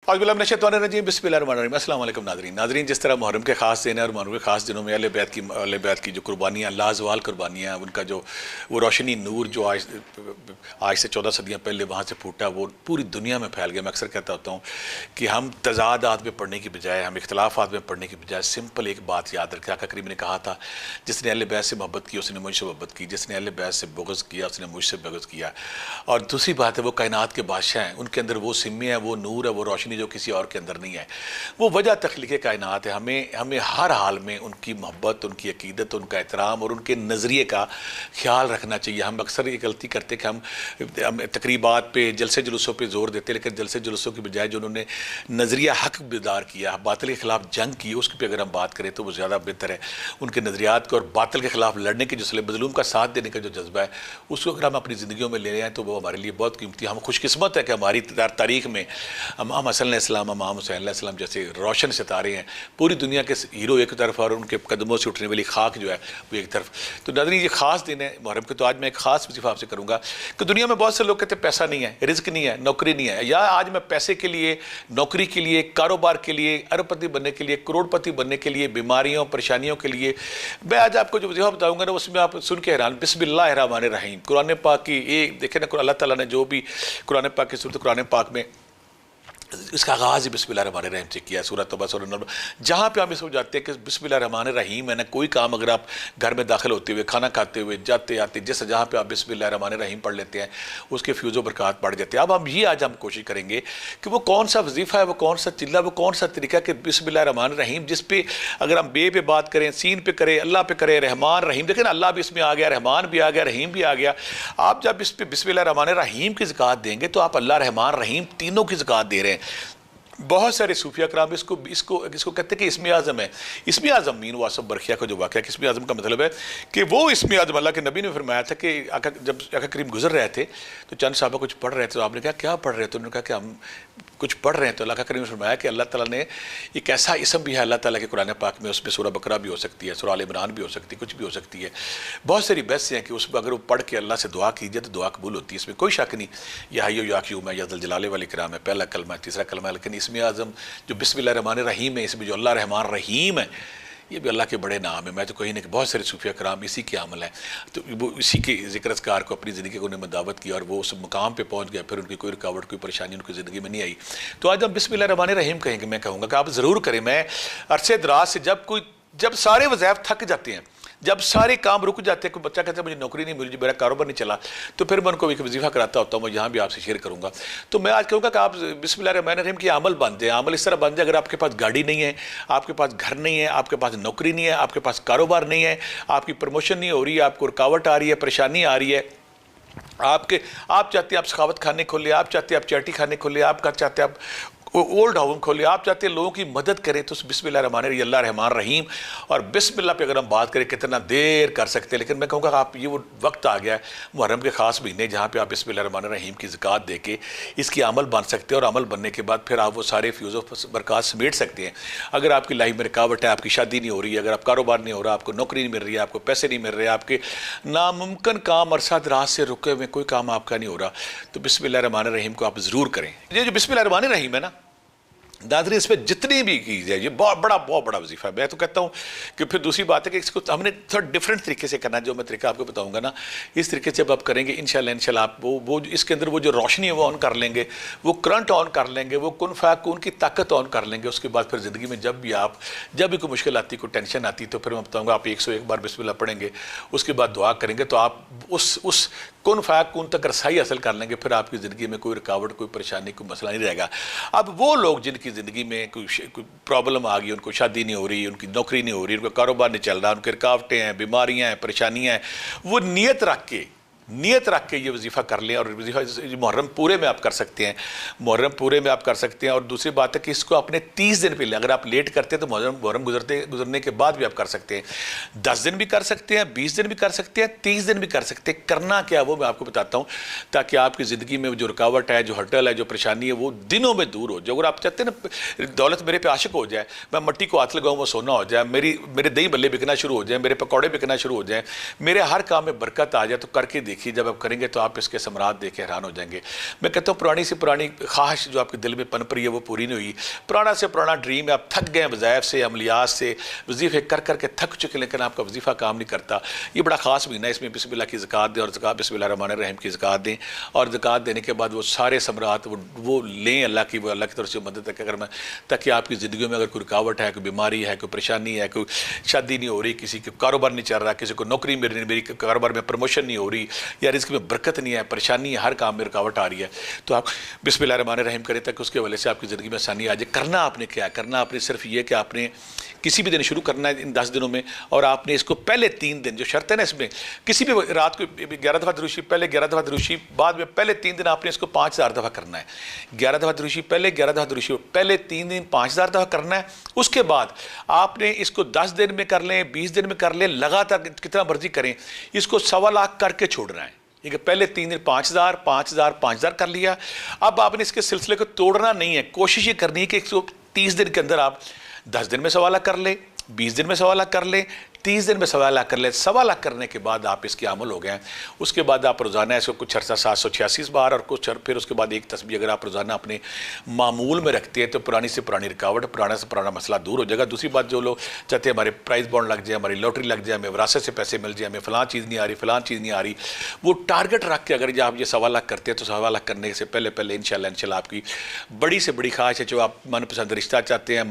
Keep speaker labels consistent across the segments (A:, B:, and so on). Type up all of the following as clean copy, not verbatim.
A: औज़ुबिल्लाहि बिस्मिल्लाहिर्रहमानिर्रहीम। अस्सलाम वालेकुम नाज़रीन, जिस तरह मुहर्रम के ख़ास दिन है और मुहर्रम के ख़ास दिनों में अहले बैत की जो कुर्बानियाँ, लाजवाल कुर्बानियाँ, उनका जो वो रोशनी नूर जो आज से 14 सदियाँ पहले वहाँ से फूटा, वो पूरी दुनिया में फैल गया। मैं अक्सर कहता होता हूँ कि हम तज़ादात में पढ़ने की बजाय, हम इख्तलाफात में पढ़ने की बजाय सिंपल एक बात याद रखें। आका करीम ने कहा था, जिसने अहले बैत से मोहब्बत की उसने मुझसे मोहब्बत की, जिसने अहले बैत से बुग़्ज़ किया उसने मुझसे बुग़्ज़ किया। और दूसरी बात है, वो कायनात के बादशाह हैं, उनके अंदर वो सिम्मे है, वो नूर है, वो रोशनी जो किसी और के अंदर नहीं है। वो वजह तख्लीक़ कायनात है। हमें हर हाल में उनकी मोहब्बत, उनकी अकीदत, उनका एहतराम और उनके नज़रिए का ख्याल रखना चाहिए। हम अक्सर ये गलती करते कि हम तकरीबात पे, जलसे जुलूसों पे ज़ोर देते, लेकिन जलसे जुलूसों की बजाय जो उन्होंने नज़रिया हक़ बेदार किया, बातिल के ख़िलाफ़ जंग की, उसके पे अगर हम बात करें तो वो ज़्यादा बेहतर है। उनके नज़रियात को और बातिल के ख़िलाफ़ लड़ने की जो मज़लूम का साथ देने का जो जज्बा है, उसको अगर हम अपनी ज़िंदगियों में ले रहे हैं तो वो हमारे लिए बहुत कीमती है। हम खुशकिस्मत है कि हमारी तारीख़ में इमाम हसन अलैहिस्सलाम, इमाम हुसैन अलैहिस्सलाम जैसे रोशन सितारे हैं। पूरी दुनिया के हीरो एक तरफ और उनके कदमों से उठने वाली खाक जो है वो एक तरफ। तो नाज़रीन, ये ख़ास दिन है मुहर्रम के। तो आज मैं एक ख़ास वजीफ़ा आपसे करूँगा कि दुनिया में बहुत से लोग कहते हैं पैसा नहीं है, रिज़्क नहीं है, नौकरी नहीं है, या आज मैं पैसे के लिए, नौकरी के लिए, कारोबार के लिए, अरबपति बनने के लिए, करोड़पति बनने के लिए, बीमारियों परेशानियों के लिए। मैं आज आपको जो वजीफ़ा बताऊँगा ना, उसमें आप सुन के हैरान। बिस्मिल्लाहिर्रहमानिर्रहीम, कुरान पाक की ये देखें ना, अल्लाह ताला ने जो भी कुरान पाक की सूरत कुरान पाक में इसका आगाज़ ही बिस्मिल्लाहिर्रहमानिर्रहीम से किया। सूरत तौबा सूरह नूर, जहाँ पे हम ये जाते हैं कि बिस्मिल्लाहिर्रहमानिर्रहीम है ना, कोई काम अगर आप घर में दाखिल होते हुए, खाना खाते हुए, जाते आते, जैसे जहाँ पे आप बिस्मिल्लाहिर्रहमानिर्रहीम पढ़ लेते हैं, उसके फ्यूज़ बरक़ात बढ़ जाते हैं। अब हम कोशिश करेंगे कि वो कौन सा वजीफ़ा है, वो कौन सा चिल्ला, वो कौन सा तरीका कि बिस्मिल्लाहिर्रहमानिर्रहीम, जिस पे अगर हम बे पे बात करें, सीन पे करें, अल्लाह पे करें, रहमान रहीम। देखें ना, अल्लाह भी इसमें आ गया, रहमान भी आ गया, रहीम भी आ गया। आप जब इस पर बिस्मिल्लाहिर्रहमानिर्रहीम की ज़कात देंगे तो आप अल्लाह, रहमान, रहीम तीनों की ज़कात दे रहे हैं। बहुत सारे सूफिया कराम इसको इसको इसको कहते हैं कि इसमें आज़म है। इसमें आज़म मीन वासब बरखिया का जो वाक़या है, इसमें आज़म का मतलब है कि वो इसमें आज़म, अल्लाह के नबी ने फरमाया था कि जब आका करीम गुजर रहे थे तो चंद साहबा कुछ पढ़ रहे थे, तो आपने कहा क्या पढ़ रहे थे? उन्होंने कहा कि हम कुछ पढ़ रहे हैं। तो अल्लाह करीम ने फरमाया कि अल्लाह ताला ने एक ऐसा इसम भी है अल्लाह ताला के कुरान पाक में, उसमें सूरह बकरा भी हो सकती है, सूरह आल इमरान भी हो सकती है, कुछ भी हो सकती है। बहुत सारी बहसें हैं कि उसमें अगर वो पढ़ के अल्लाह से दुआ कीजिए तो दुआ कबूल होती है, इसमें कोई शक नहीं। या हय्यु या क़य्यूम है, या ज़ुल जलाले वाल इकराम है, पहला कलमा है, तीसरा कलमा है। लेकिन इसमें आज़म जो बिस्मिल्लाहिर्रहमानिर्रहीम है, इसमें जो अल्लाह रहमान रहीम है, ये भी अल्लाह के बड़े नाम है। मैं तो कहीं ना कि बहुत सारे सूफिया कराम इसी के अमल है, तो वो इसी के ज़िक्र अस्कार को अपनी ज़िंदगी को उन्होंने दावत की और वो उस मुकाम पे पहुंच गया। फिर उनकी कोई रुकावट, कोई परेशानी उनकी ज़िंदगी में नहीं आई। तो आज हम बिस्मिल्लाहिर्रहमानिर्रहीम कहेंगे। मैं कहूँगा कि आप ज़रूर करें। मैं अरसे दराज से जब सारे वज़ाइफ थक जाते हैं, जब सारे काम रुक जाते हैं, कोई बच्चा कहता है मुझे नौकरी नहीं मिली, मेरा कारोबार नहीं चला, तो फिर मैं उनको एक वजीफ़ा कराता होता हूँ। मैं यहाँ भी आपसे शेयर करूँगा। तो मैं आज कहूँगा कि आप बिस्मिल्लाहिर्रहमानिर्रहीम की अमल बन जाए। अमल इस तरह बन जाए, अगर आपके पास गाड़ी नहीं है, आपके पास घर नहीं है, आपके पास नौकरी नहीं है, आपके पास कारोबार नहीं है, आपकी प्रमोशन नहीं हो रही है, आपको रुकावट आ रही है, परेशानी आ रही है, आप चाहते हैं आप सखावत खाने खोले, आप चाहते हैं आप चैरिटी खाने खोले, आप चाहते हैं आप ओल्ड हाउस खोले, आप चाहते हैं लोगों की मदद करें, तो बिस्मिल्लाहिर्रहमानिर्रहीम, अल्लाह रहमान रहीम और बिस्मिल्लाह पे अगर हम बात करें कितना देर कर सकते हैं। लेकिन मैं कहूँगा आप ये वो वक्त आ गया है मुहर्रम के ख़ास महीने जहाँ पे आप बिस्मिल्लाहिर्रहमानिर्रहीम की ज़कात दे के इसकी अमल बन सकते हैं, और अमल बनने के बाद फिर आप वो सारे फ्यूज़ बरक़ात समेट सकते हैं। अगर आपकी लाइफ में रुकावट है, आपकी शादी नहीं हो रही है, अगर आप कारोबार नहीं हो रहा, आपको नौकरी नहीं मिल रही है, आपको पैसे नहीं मिल रहे, आपके नामुमकिन काम अरसा दराज से रुके हुए कोई काम आपका नहीं हो रहा, तो बिस्मिल्लाहिर्रहमानिर्रहीम को आप ज़रूर करें। ये जो बिस्मिल्लाहिर्रहमानिर्रहीम है ना नाज़रीन, इस पर जितनी भी की जाए, ये बहुत बड़ा वजीफ़ा है। मैं तो कहता हूँ कि फिर दूसरी बात है कि इसको हमने थोड़ा डिफरेंट तरीके से करना है। जो मैं तरीका आपको बताऊँगा ना, इस तरीके से जब आप करेंगे इंशाल्लाह आप वो इसके अंदर वो जो रोशनी है वो ऑन कर लेंगे, वो करंट ऑन कर लेंगे, वो कुन फ़यकून की ताकत ऑन कर लेंगे। उसके बाद फिर ज़िंदगी में जब भी कोई मुश्किल आती, कोई टेंशन आती, तो फिर मैं बताऊँगा आप 101 बार बिस्मिल्लाह पढ़ेंगे, उसके बाद दुआ करेंगे, तो आप उस कुन फ़यकून तक रसाई हासिल कर लेंगे। फिर आपकी ज़िंदगी में कोई रुकावट, कोई परेशानी, कोई मसला नहीं रहेगा। अब वो लोग जिनकी ज़िंदगी में कोई प्रॉब्लम आ गई, उनको शादी नहीं हो रही, उनकी नौकरी नहीं हो रही, उनका कारोबार नहीं चल रहा, उनकी रुकावटें हैं, बीमारियां हैं, परेशानियां हैं, वो नियत रख के ये वजीफ़ा कर लें। और वजीफ़ा मुहर्रम पूरे में आप कर सकते हैं, मुहर्रम पूरे में आप कर सकते हैं। और दूसरी बात है कि इसको अपने 30 दिन पहले, अगर आप लेट करते हैं तो मुहर्रम गुजरने के बाद भी आप कर सकते हैं। 10 दिन भी कर सकते हैं, 20 दिन भी कर सकते हैं, 30 दिन भी कर सकते हैं। करना क्या वो मैं आपको बताता हूँ, ताकि आपकी ज़िंदगी में जो रुकावट है, जो हर्डल है, जो परेशानी है, वो दिनों में दूर हो जाए। अगर आप चाहते हैं ना दौलत मेरे पे आशिक हो जाए, मैं मट्टी को हाथ लगाऊँ वो सोना हो जाए, मेरे दही बल्ले बिकना शुरू हो जाए, मेरे पकौड़े बिकना शुरू हो जाए, मेरे हर काम में बरकत आ जाए, तो करके देखिए, जब आप करेंगे तो आप इसके समरात देख के हैरान हो जाएंगे। मैं कहता हूँ पुरानी से पुरानी ख्वाहिश जो आपके दिल में पनप रही है वो पूरी नहीं हुई। पुराना से पुराना ड्रीम है, आप थक गए वज़ाइफ से, अमलियात से, वजीफ़े कर कर के थक चुके, लेकिन आपका वजीफ़ा काम नहीं करता। ये बड़ा ख़ास महीना है, इसमें बिस्मिल्लाह की ज़कात दें और ज़कात बिस्मिल्लाह रहमान रहीम की ज़कात दें, और ज़कात देने के बाद वो सारे समरात वो लें अल्लाह की, वो अल्लाह की तरफ से मदद तक अगर मैं, ताकि आपकी ज़िंदगी में अगर कोई रुकावट है, कोई बीमारी है, कोई परेशानी है, कोई शादी नहीं हो रही, किसी के कारोबार नहीं चल रहा, किसी को नौकरी मेरी कारोबार में प्रमोशन नहीं हो रही, या रिस्क में बरकत नहीं है, परेशानी है, हर काम में रुकावट आ रही है, तो आप बिस्मिल्लाह रहमान रहीम करें ताकि उसके वजह से आपकी ज़िंदगी में आसानी आ जाए। करना आपने क्या है? करना आपने सिर्फ ये कि आपने किसी भी दिन शुरू करना है इन 10 दिनों में, और आपने इसको पहले 3 दिन, जो शर्त है ना इसमें, किसी भी रात को 11 दफ़ा दुरूद शरीफ पहले, 11 दफ़ा दुरूद शरीफ बाद में, पहले 3 दिन आपने इसको 5000 दफ़ा करना है। 11 दफ़ा दुरूद शरीफ पहले, 11 दफ़ा दुरूद शरीफ पहले, 3 दिन 5000 दफ़ा करना है। उसके बाद आपने इसको 10 दिन में कर लें, 20 दिन में कर लें, लगातार कितना मर्जी करें, इसको 1.25 लाख करके छोड़ना है। ठीक है, पहले 3 दिन 5000 5000 5000 कर लिया। अब आपने इसके सिलसिले को तोड़ना नहीं है, कोशिश ये करनी है कि 130 दिन के अंदर आप 10 दिन में 1.25 लाख कर ले, 20 दिन में 1.25 लाख कर ले, 30 दिन में 1.25 लाख कर ले। 1.25 लाख करने के बाद आप इसके अमल हो गए हैं। उसके बाद आप रोज़ाना इसको कुछ अर्सा 786 बार, और कुछ फिर उसके बाद एक तस्बीह अगर आप रोज़ाना अपने मामूल में रखते हैं तो पुरानी से पुरानी रुकावट, पुराना से पुराना मसला दूर हो जाएगा। दूसरी बात, जो लोग चाहते हैं हमारे प्राइस बॉन्ड लग जाए, हमारी लॉटरी लग जाए, हमें विरासत से पैसे मिल जाए, हमें फ़लाँ चीज़ नहीं आ रही, फ़लाँ चीज़ नहीं आ रही, वो टारगेट रख के अगर आप ये 1.25 लाख करते हैं तो 1.25 लाख करने से पहले इंशाल्लाह आपकी बड़ी से बड़ी ख्वाहिश है, जो आप मनपसंद रिश्ता चाहते हैं,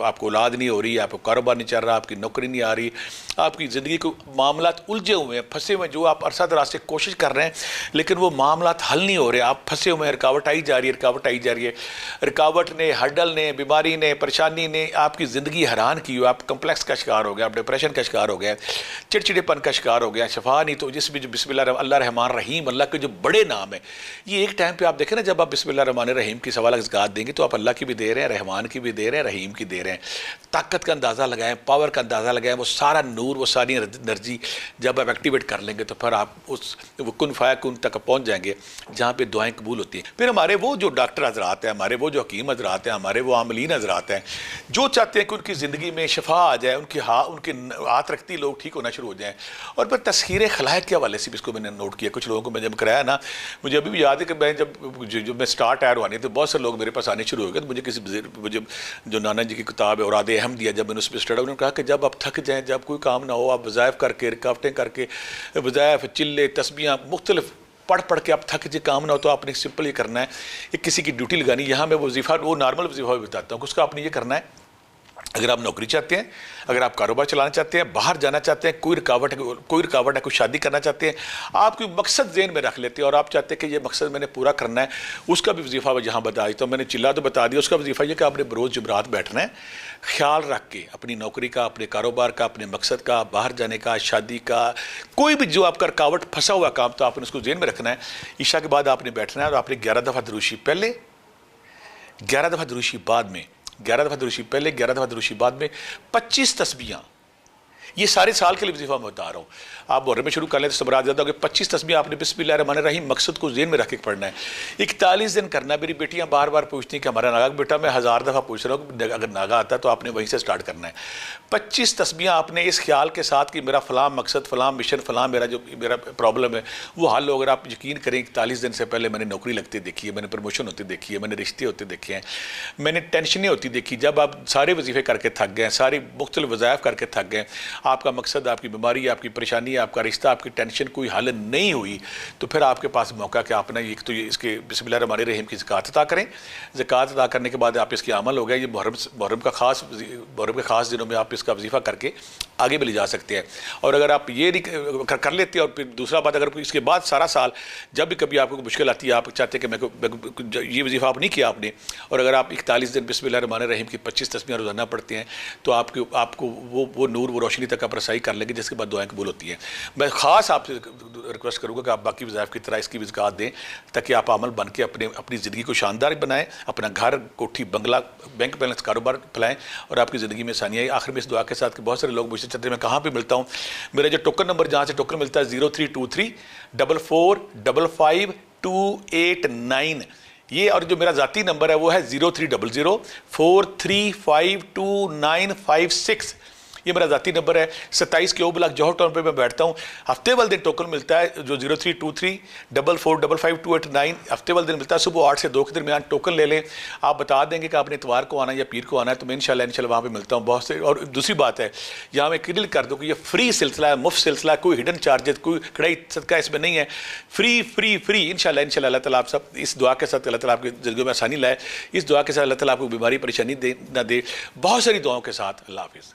A: आपको औलाद नहीं हो रही, आपको कारोबार नहीं चल रहा, आपकी नौकरी नहीं आ रही, आपकी ज़िंदगी को मामलात उलझे हुए हैं, फंसे हुए हैं, जो आप अरसा दराज से कोशिश कर रहे हैं लेकिन वो मामलात हल नहीं हो रहे, आप फंसे हुए हैं, रुकावट आई जा रही है, रुकावट आई जा रही है। रुकावट ने, हडल ने, बीमारी ने, परेशानी ने आपकी ज़िंदगी हैरान की हो, आप कम्प्लेक्स का शिकार हो गए, आप डिप्रेशन का शिकार हो गए, चिड़चिड़ेपन का शिकार हो गया, शफा नहीं, तो जिसमें जो बिस्मिल्लाह अल्लाह रहमान रहीम, अल्लाह के जो बड़े नाम है, ये एक टाइम पर आप देखें ना, जब आप बिस्मिल्लाह रहमान रहीम की 1.25 लाख ज़कात देंगे तो आप अल्लाह की भी दे रहे हैं, रहमान की भी दे रहे हैं, रहीम की दे रहे हैं। ताकत का अंदाज़ा लगाएं, पावर का अंदाज़ा लगाएं, वो सारा नूर, वो सारी एनर्जी जब आप एक्टिवेट कर लेंगे तो फिर आप उस वो कुन फाया कुन तक पहुंच जाएंगे जहाँ पे दुआएं कबूल होती हैं। फिर हमारे वो जो डॉक्टर हजरात हैं, हमारे वो जो हकीम हजरात हैं, हमारे वो आमलीन हजरात हैं, जो चाहते हैं कि उनकी ज़िंदगी में शफा आ जाए, उनके हाथ रखती लोग ठीक होना शुरू हो जाएँ। और फिर तस्खीर खलायक के हवाले से भी इसको मैंने नोट किया। कुछ लोगों को मैं जब कराया ना, मुझे अभी भी याद है कि मैं जब मैं स्टार्ट आया रूहानी तो बहुत से लोग मेरे पास आने शुरू हो गए। तो मुझे जो नाना जी की किताब है और आदे अहम दिया, जब मैंने उस पर स्टडी, उन्होंने कहा कि जब आप थक जाएँ, जब कोई काम ना हो, आप वज़ाइफ करके, रुकावटें करके, वज़ाइफ, चिल्ले, तस्बीहां मुख्तलिफ पढ़ के आप थक जाए, काम ना हो, तो आपने सिंपल ये करना है, ये किसी की ड्यूटी लगानी। यहाँ मैं वजीफ़ा, वो नॉर्मल वजीफ़ा भी बताता हूँ, उसका आपने ये करना है। अगर आप नौकरी चाहते हैं, अगर आप कारोबार चलाना चाहते हैं, बाहर जाना चाहते हैं, कोई रुकावट है, कोई शादी करना चाहते हैं, आप कोई मकसद ज़हन में रख लेते हैं और आप चाहते हैं कि ये मकसद मैंने पूरा करना है, उसका भी वजीफ़ा यहाँ बता दी। तो मैंने चिल्ला तो बता दिया, उसका वजीफ़ा ये कि आपने बरोज़ जुमरात बैठना है, ख्याल रख के अपनी नौकरी का, अपने कारोबार का, अपने मकसद का, बाहर जाने का, शादी का, कोई भी जो आपका रुकावट फंसा हुआ काम, तो आपने उसको ज़हन में रखना है। ईशा के बाद आपने बैठना है और आपने 11 दफ़ा दुरूद शरीफ पहले, 11 दफ़ा दुरूद शरीफ बाद में, 11 दफ़ा दुरूद शरीफ पहले, 11 दफ़ा दुरूद शरीफ बाद में, 25 तस्बीहां। ये सारे साल के लिए वजीफा मैं बता रहा हूँ। आप मुहर्रम में शुरू कर लें तो सबरात ज़्यादा होगी। 25 तस्बीह आपने बिस्मिल्लाह रहमान रहीम मकसद को ज़हन में रख के पढ़ना है। 41 दिन करना। मेरी बेटियाँ बार बार पूछती हैं कि हमारा नागा बेटा, मैं 1000 दफ़ा पूछ रहा हूँ, अगर नागा आता है तो आपने वहीं से स्टार्ट करना है। 25 तस्बीह आपने इस ख्याल के साथ कि मेरा फ़लाँ मकसद, फ़लाँ मिशन, फ़लाँ मेरा प्रॉब्लम है वो हल हो। अगर आप यकीन करें, 41 दिन से पहले मैंने नौकरी लगती देखी है, मैंने प्रमोशन होती देखी है, मैंने रिश्ते होते देखे हैं, मैंने टेंशनें होती देखी। जब आप सारे वजीफ़े करके थक गए, सारी मुख्तलिफ वज़ाइफ करके थक गए, आपका मकसद, आपकी बीमारी, आपकी परेशानी, आपका रिश्ता, आपकी टेंशन कोई हल नहीं हुई, तो फिर आपके पास मौका कि आप ना एक तो ये इसके बिस्मिल्लाह रहमान रहीम की ज़कात अता करें। ज़कात अता करने के बाद आप इसके अमल हो गए। ये मुहर्रम के ख़ास दिनों में आप इसका वजीफ़ा करके आगे भी ले जा सकते हैं। और अगर आप ये कर लेते हैं, और फिर दूसरा बात, अगर इसके बाद सारा साल जब भी कभी आपको मुश्किल आती है, आप चाहते हैं कि मैं ये वजीफ़ा आप नहीं किया आपने, और अगर आप 41 दिन बिस्मिल्लाह रहमान रहीम की 25 तस्बीह रोज़ाना पढ़ते हैं, तो आपको वो नूर, वो रोशनी तक आप रसाई कर लेंगे, जिसके बाद दुआएं कबूल होती हैं। मैं ख़ास आपसे रिक्वेस्ट करूँगा कि आप बाकी वज़ाइफ की तरह इसकी भी ज़कात दें, ताकि आप अमल बन के अपनी ज़िंदगी को शानदार बनाएं, अपना घर, कोठी, बंगला, बैंक बैलेंस, कारोबार फैलाएं और आपकी ज़िंदगी में आसानी आई। आखिर में इस दुआ के साथ कि बहुत सारे लोग मुझसे चाहते हैं मैं कहाँ पे मिलता हूँ। मेरा जो टोकन नंबर, जहाँ से टोकन मिलता है, 0323 4455 289, ये, और जो मेरा ज़ाती नंबर है वो है 0300 4352956। ये मेरा ज़ाती नंबर है 27 क्यों ब्लॉक जौहर टाउन पे मैं बैठता हूँ। हफ्ते वाले दिन टोकन मिलता है जो 0323445558 हफ्ते वाले दिन मिलता है। सुबह 8 से 2 के दरमियान टोकन ले लें। आप बता देंगे कि आपने इतवार को आना है या पीर को आना है, तो मैं इंशाल्लाह वहाँ पे मिलता हूँ बहुत से। और दूसरी बात है, यहाँ मैं क्लियर कर दूँ कि ये फ्री सिलसिला है, मुफ्त सिलसिला, कोई हिडन चार्जेस, कोई कड़ाई सदका इसमें नहीं है। फ्री फ्री फ्री इंशाल्लाह अल्लाह ताला आप सब इस दुआ के साथ अल्लाह ताला आपकी ज़िंदगी में आसानी लाए। इस दुआ के साथ अल्लाह ताला आपको बीमारी परेशानी ना दे। बहुत सारी दुआओं के साथ अल्लाह हाफिज़।